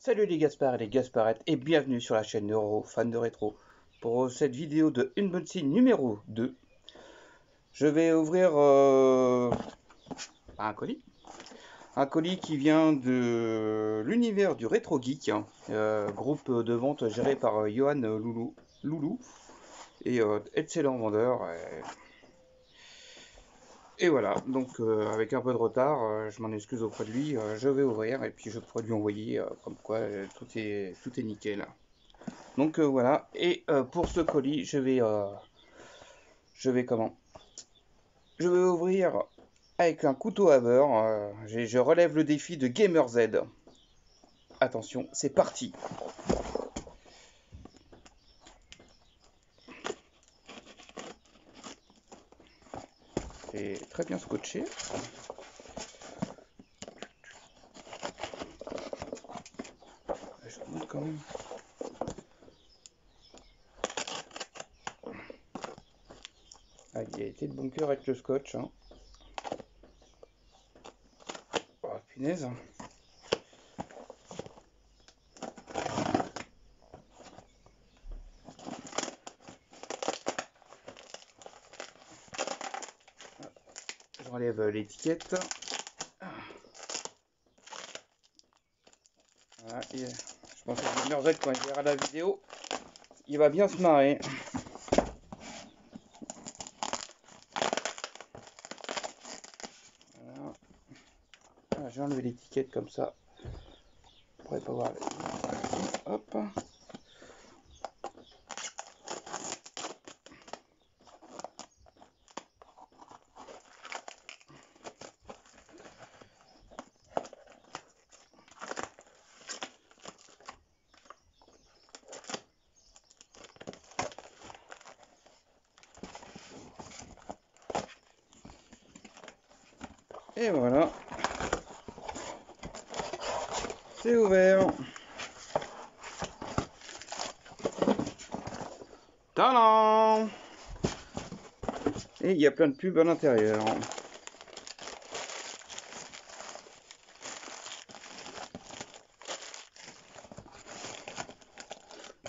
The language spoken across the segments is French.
Salut les Gaspard et les Gasparettes et bienvenue sur la chaîne Euro Fan de Rétro. Pour cette vidéo de unboxing numéro 2, je vais ouvrir un colis. Un colis qui vient de l'univers du Rétro Geek, groupe de vente géré par Johan Loulou et excellent vendeur. Et voilà, donc avec un peu de retard, je m'en excuse auprès de lui, je vais ouvrir et puis je pourrai lui envoyer comme quoi tout est nickel. Donc voilà, et pour ce colis, je vais comment? Je vais ouvrir avec un couteau à beurre. Je relève le défi de GamerZ. Attention, c'est parti. C'est très bien scotché. Je vous montre quand même. Ah, il a été de bon cœur avec le scotch. Hein. Oh, punaise. J'enlève l'étiquette. Voilà, et je pense que GamerZ, quand il verra la vidéo, il va bien se marrer. Voilà. Ah, j'ai enlevé l'étiquette comme ça. On pourrait pas voir. Hop. Et voilà. C'est ouvert. Tadam! Et il y a plein de pubs à l'intérieur.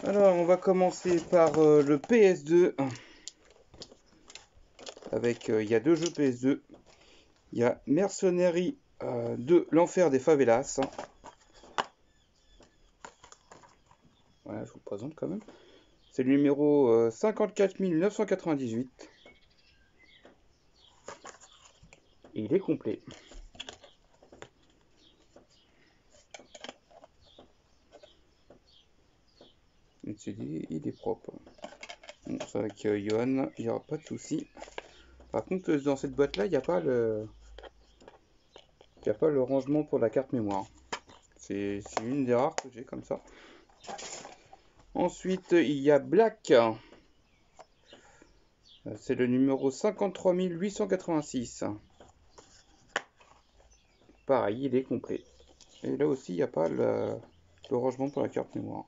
Alors, on va commencer par le PS2. Avec, il y a deux jeux PS2. Il y a Mercenary 2, l'enfer des favelas. Voilà, je vous le présente quand même. C'est le numéro 54 998. Et il est complet. Le CD, il est propre. Bon, c'est avec Johan, il n'y aura pas de souci. Par contre, dans cette boîte-là, il n'y a pas le rangement pour la carte mémoire. C'est une des rares que j'ai comme ça. Ensuite, il y a Black. C'est le numéro 53 886. Pareil, il est complet. Et là aussi, il n'y a pas le rangement pour la carte mémoire.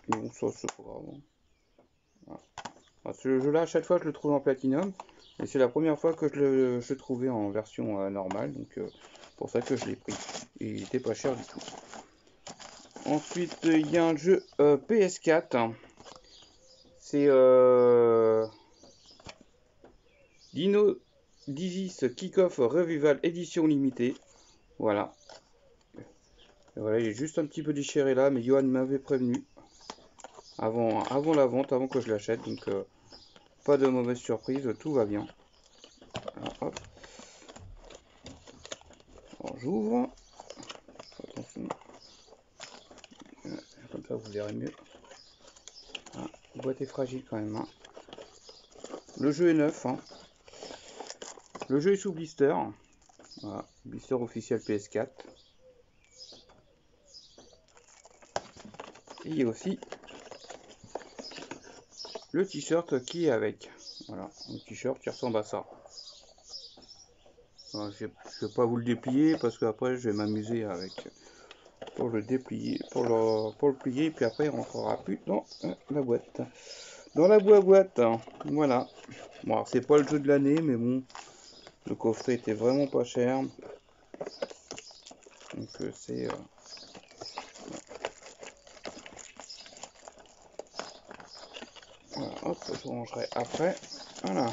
Mais bon, ça, c'est pas grave. Voilà. Ce jeu-là, à chaque fois, je le trouve en platinum. Et c'est la première fois que je le trouvais en version normale. Donc, pour ça que je l'ai pris. Et il n'était pas cher du tout. Ensuite, il y a un jeu PS4. C'est Dino Digis Kick-Off Revival édition limitée. Voilà. Et voilà, il est juste un petit peu déchiré là, mais Johan m'avait prévenu avant la vente, avant que je l'achète. Donc, pas de mauvaise surprise, tout va bien. Alors, hop. J'ouvre. Attention. Comme ça, vous verrez mieux. Ah, la boîte est fragile quand même. Hein. Le jeu est neuf. Hein. Le jeu est sous blister. Voilà, blister officiel PS4. Et il y a aussi le t-shirt qui est avec. Voilà, un t-shirt qui ressemble à ça. Alors, je vais pas vous le déplier parce qu'après je vais m'amuser avec pour le déplier, pour le plier, puis après il rentrera plus dans la boîte. Dans la boîte, voilà. Bon, alors c'est pas le jeu de l'année, mais bon, le coffret était vraiment pas cher. Donc je rangerai après. Voilà.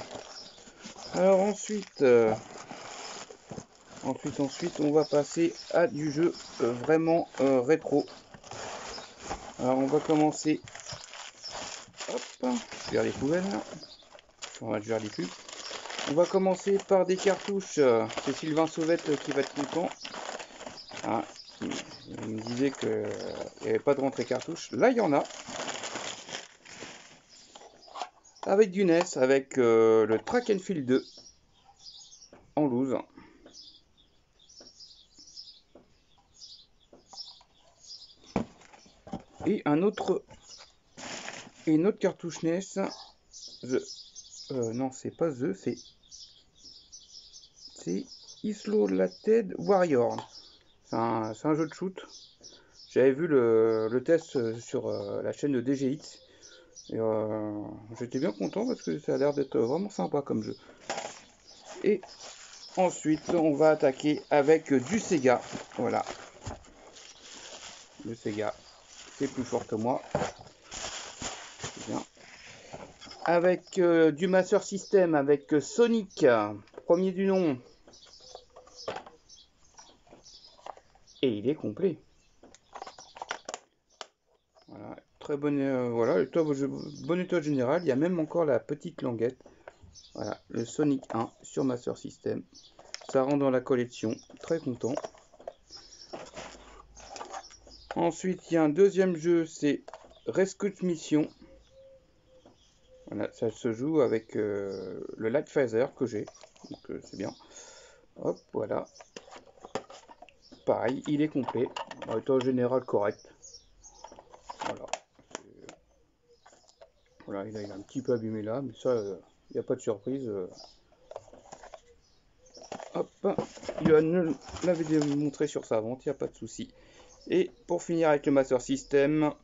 Alors ensuite, on va passer à du jeu vraiment rétro. Alors on va commencer. Hop, je vais vers les poubelles. On va vers les pubs. On va commencer par des cartouches. C'est Sylvain Sauvette qui va être content. Ah, il me disait qu'il n'y avait pas de rentrée cartouche. Là, il y en a. Avec du NES, avec le Track and Field 2 en loose. Et une autre cartouche NES. Non, c'est pas c'est Isolated Warrior. C'est un jeu de shoot. J'avais vu le test sur la chaîne de DGX. Et j'étais bien content parce que ça a l'air d'être vraiment sympa comme jeu. Et ensuite, on va attaquer avec du Sega. Voilà. Le Sega, c'est plus fort que moi. C'est bien. Avec du Master System, avec Sonic, premier du nom. Et il est complet. Voilà, très bon, voilà, bon état général. Il y a même encore la petite languette. Voilà, le Sonic 1 sur Master System. Ça rentre dans la collection. Très content. Ensuite, il y a un deuxième jeu, c'est Rescue Mission. Voilà, ça se joue avec le Light Phaser que j'ai. Donc c'est bien. Hop, voilà. Pareil, il est complet. En état général correct. Voilà. Voilà, il est un petit peu abîmé là, mais ça, il n'y a pas de surprise. Hop, Yoann l'avait démontré sur sa vente, il n'y a pas de souci. Et pour finir avec le Master System,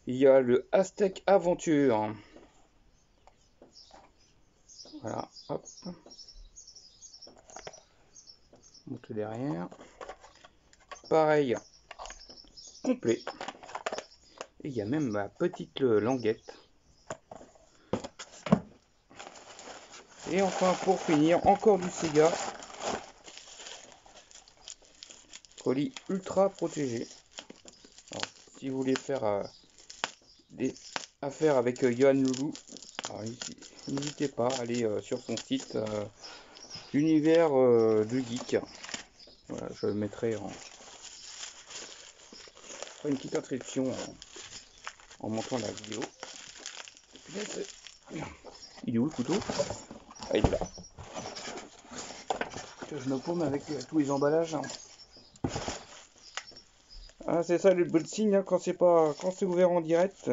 il y a le Aztec Aventure. Voilà, hop. Monte derrière. Pareil, complet. Et il y a même ma petite languette. Et enfin, pour finir, encore du Sega. Colis ultra protégé. Alors, si vous voulez faire des affaires avec Yoann Loulou, n'hésitez pas à aller sur son site L'univers de geek. Voilà, je le mettrai une petite inscription en montant la vidéo. Il est où le couteau? Ah, il est là. Je me paume avec tous les emballages. Ah, c'est ça le bon signe hein, quand c'est ouvert en direct.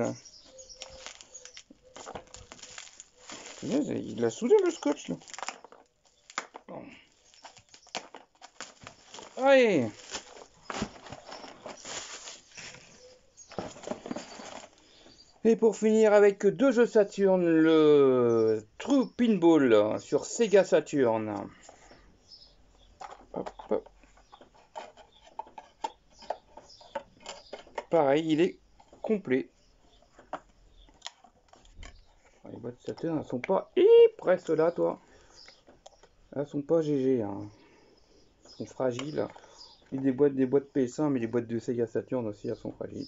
Il a soudé le scotch là. Allez. Et pour finir avec deux jeux Saturn, le True Pinball sur Sega Saturn. Hop, hop. Pareil, il est complet. Les boîtes Saturn, elles sont pas presque là, toi. Elles sont pas GG, hein. Elles sont fragiles. Et des boîtes PS1, mais les boîtes de Sega Saturn aussi, elles sont fragiles.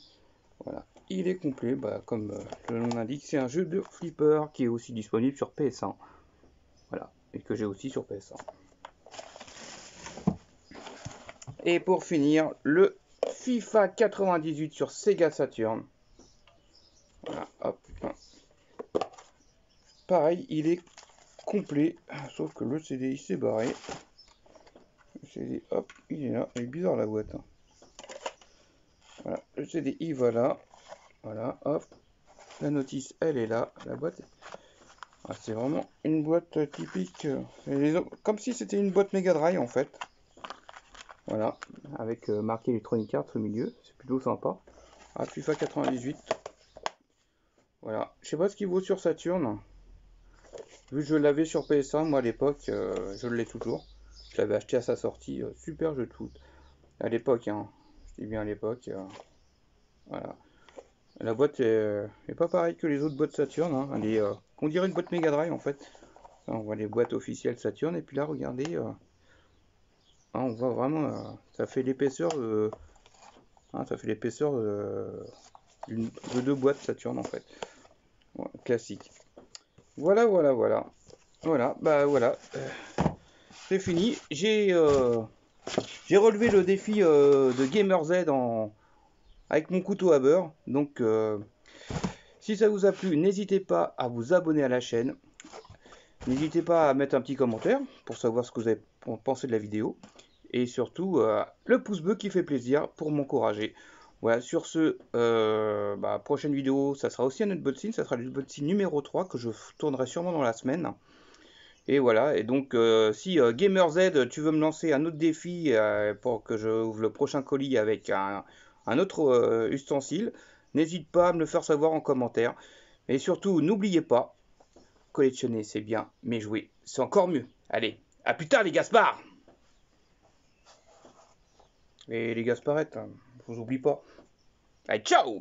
Voilà, il est complet, comme le nom l'indique, c'est un jeu de flipper qui est aussi disponible sur PS1. Voilà, et que j'ai aussi sur PS1. Et pour finir, le FIFA 98 sur Sega Saturn. Voilà, hop. Pareil, il est complet, sauf que le CD il s'est barré. Le CD, hop, il est là. Il est bizarre la boîte. Hein. Voilà, le CD il va là. Voilà, hop. La notice elle est là. La boîte. Ah, c'est vraiment une boîte typique. Comme si c'était une boîte Mega Drive en fait. Voilà, avec marqué Electronic Arts au milieu. C'est plutôt sympa. Ah, FIFA 98. Voilà, je sais pas ce qu'il vaut sur Saturn. Vu que je l'avais sur PS1, moi à l'époque, je l'ai toujours. Je l'avais acheté à sa sortie. Super jeu de foot. À l'époque, hein. Je dis bien à l'époque. Voilà. La boîte est pas pareille que les autres boîtes Saturn. Hein. Elle est qu'on dirait une boîte Mega Drive en fait. Là, on voit les boîtes officielles Saturn, et puis là, regardez, on voit vraiment, ça fait l'épaisseur de, ça fait l'épaisseur de deux boîtes Saturn en fait. Ouais, classique. Voilà, voilà, voilà. Voilà, bah voilà. C'est fini. J'ai relevé le défi de GamerZ avec mon couteau à beurre. Donc, si ça vous a plu, n'hésitez pas à vous abonner à la chaîne. N'hésitez pas à mettre un petit commentaire pour savoir ce que vous avez pensé de la vidéo. Et surtout, le pouce bleu qui fait plaisir pour m'encourager. Voilà, sur ce, prochaine vidéo, ça sera aussi un unboxing. Ça sera l'unboxing numéro 3 que je tournerai sûrement dans la semaine. Et voilà, et donc si GamerZ, tu veux me lancer un autre défi pour que je ouvre le prochain colis avec un autre ustensile, n'hésite pas à me le faire savoir en commentaire. Et surtout, n'oubliez pas, collectionner c'est bien, mais jouer c'est encore mieux. Allez, à plus tard les Gaspards! Et les Gasparettes, je vous oublie pas. Allez, ciao!